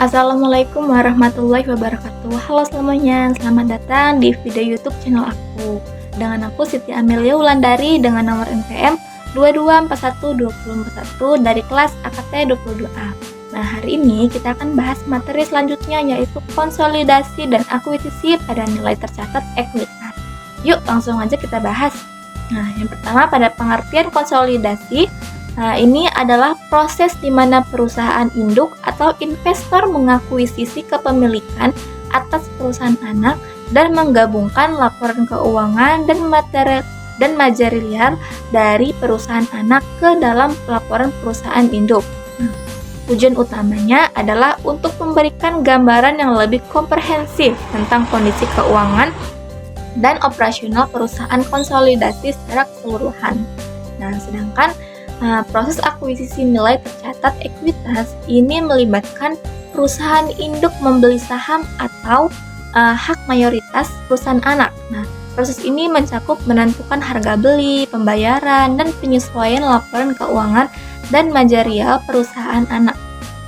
Assalamualaikum warahmatullahi wabarakatuh. Halo semuanya, selamat datang di video YouTube channel aku. Dengan aku Siti Amelia Wulandari dengan nomor NPM 22412041 dari kelas AKT 22A. Nah, hari ini kita akan bahas materi selanjutnya yaitu konsolidasi dan akuisisi pada nilai tercatat ekuitas. Yuk, langsung aja kita bahas. Nah, yang pertama pada pengertian konsolidasi. Nah, ini adalah proses di mana perusahaan induk atau investor mengakuisisi kepemilikan atas perusahaan anak dan menggabungkan laporan keuangan dan material dari perusahaan anak ke dalam laporan perusahaan induk. Tujuan utamanya adalah untuk memberikan gambaran yang lebih komprehensif tentang kondisi keuangan dan operasional perusahaan konsolidasi secara keseluruhan. Nah, sedangkan proses akuisisi nilai tercatat ekuitas ini melibatkan perusahaan induk membeli saham atau hak mayoritas perusahaan anak. Nah, proses ini mencakup menentukan harga beli, pembayaran, dan penyesuaian laporan keuangan dan material perusahaan anak.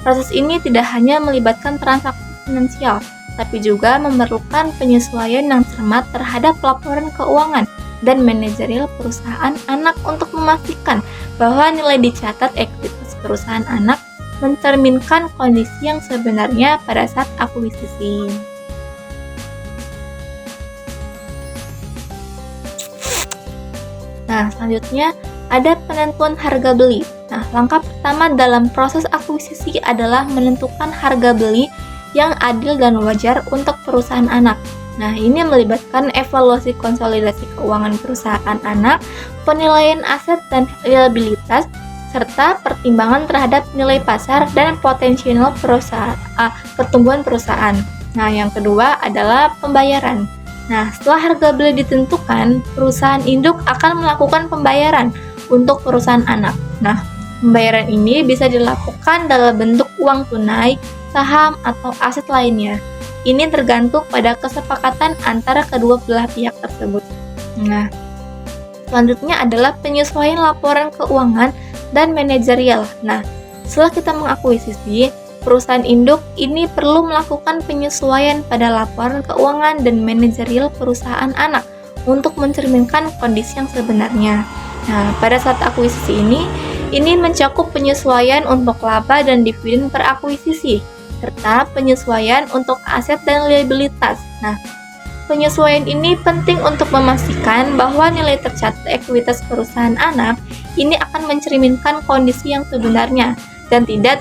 Proses ini tidak hanya melibatkan transaksi finansial, tapi juga memerlukan penyesuaian yang cermat terhadap laporan keuangan dan manajerial perusahaan anak untuk memastikan bahwa nilai dicatat ekuitas perusahaan anak mencerminkan kondisi yang sebenarnya pada saat akuisisi. Nah, selanjutnya ada penentuan harga beli. Nah, langkah pertama dalam proses akuisisi adalah menentukan harga beli yang adil dan wajar untuk perusahaan anak. Nah, ini melibatkan evaluasi konsolidasi keuangan perusahaan anak, penilaian aset dan liabilitas, serta pertimbangan terhadap nilai pasar dan potensial pertumbuhan perusahaan. Nah, yang kedua adalah pembayaran. Nah, setelah harga beli ditentukan, perusahaan induk akan melakukan pembayaran untuk perusahaan anak. Nah, pembayaran ini bisa dilakukan dalam bentuk uang tunai, saham, atau aset lainnya. Ini tergantung pada kesepakatan antara kedua belah pihak tersebut. Nah, selanjutnya adalah penyesuaian laporan keuangan dan manajerial. Nah, setelah kita mengakuisisi, perusahaan induk ini perlu melakukan penyesuaian pada laporan keuangan dan manajerial perusahaan anak untuk mencerminkan kondisi yang sebenarnya. Nah, pada saat akuisisi ini mencakup penyesuaian untuk laba dan dividen per akuisisi, serta penyesuaian untuk aset dan liabilitas. Nah, penyesuaian ini penting untuk memastikan bahwa nilai tercatat ekuitas perusahaan anak ini akan mencerminkan kondisi yang sebenarnya dan tidak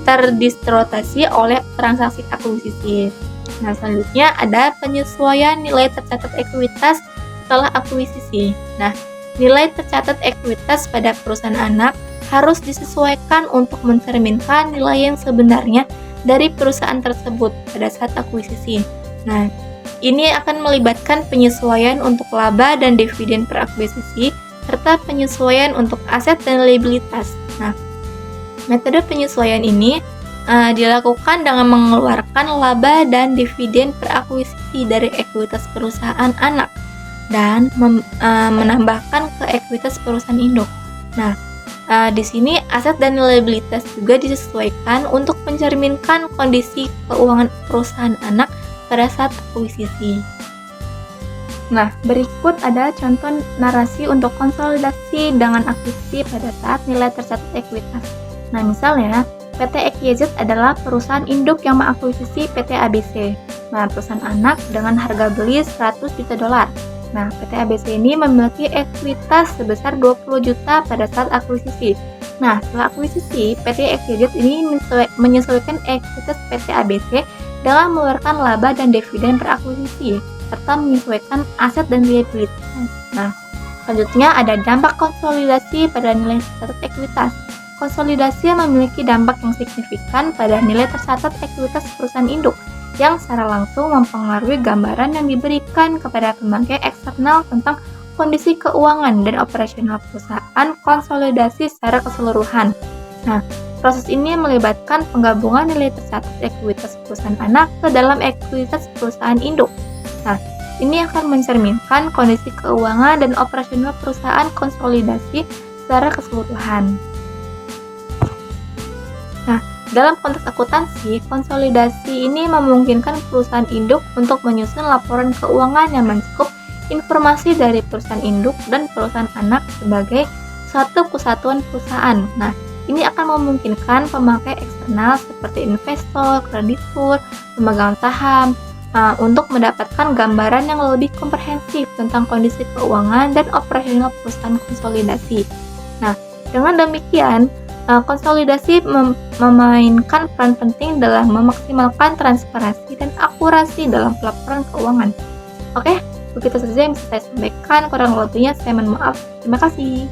terdistorsi oleh transaksi akuisisi. Nah, selanjutnya ada penyesuaian nilai tercatat ekuitas setelah akuisisi. Nah, nilai tercatat ekuitas pada perusahaan anak harus disesuaikan untuk mencerminkan nilai yang sebenarnya dari perusahaan tersebut pada saat akuisisi. Nah, ini akan melibatkan penyesuaian untuk laba dan dividen per akuisisi, serta penyesuaian untuk aset dan liabilitas. Nah, metode penyesuaian ini dilakukan dengan mengeluarkan laba dan dividen per akuisisi dari ekuitas perusahaan anak dan menambahkan ke ekuitas perusahaan induk. Nah, di sini aset dan liabilitas juga disesuaikan untuk mencerminkan kondisi keuangan perusahaan anak pada saat akuisisi. Nah, berikut ada contoh narasi untuk konsolidasi dengan akuisisi pada saat nilai tercatat ekuitas. Nah, misalnya PT XYZ adalah perusahaan induk yang mengakuisisi PT ABC. Nah, perusahaan anak dengan harga beli 100 juta dolar. Nah, PT ABC ini memiliki ekuitas sebesar 20 juta pada saat akuisisi. Nah, setelah akuisisi, PT XYZ ini menyesuaikan ekuitas PT ABC dengan mengeluarkan laba dan dividen per akuisisi, serta menyesuaikan aset dan liabilitas. Nah, selanjutnya ada dampak konsolidasi pada nilai tercatat ekuitas. Konsolidasi memiliki dampak yang signifikan pada nilai tercatat ekuitas perusahaan induk, yang secara langsung mempengaruhi gambaran yang diberikan kepada pemangkai eksternal tentang kondisi keuangan dan operasional perusahaan konsolidasi secara keseluruhan. Nah, proses ini melibatkan penggabungan nilai tercatat ekuitas perusahaan anak ke dalam ekuitas perusahaan induk. Nah, ini akan mencerminkan kondisi keuangan dan operasional perusahaan konsolidasi secara keseluruhan. Nah, Dalam konteks akuntansi, konsolidasi ini memungkinkan perusahaan induk untuk menyusun laporan keuangan yang mencakup informasi dari perusahaan induk dan perusahaan anak sebagai satu kesatuan perusahaan. Nah, ini akan memungkinkan pemakai eksternal seperti investor, kreditur, pemegang saham untuk mendapatkan gambaran yang lebih komprehensif tentang kondisi keuangan dan operasional perusahaan konsolidasi. Nah, dengan demikian, konsolidasi memainkan peran penting dalam memaksimalkan transparansi dan akurasi dalam pelaporan keuangan. Oke, begitu saja yang bisa saya sampaikan. Kurang lebihnya saya mohon maaf. Terima kasih.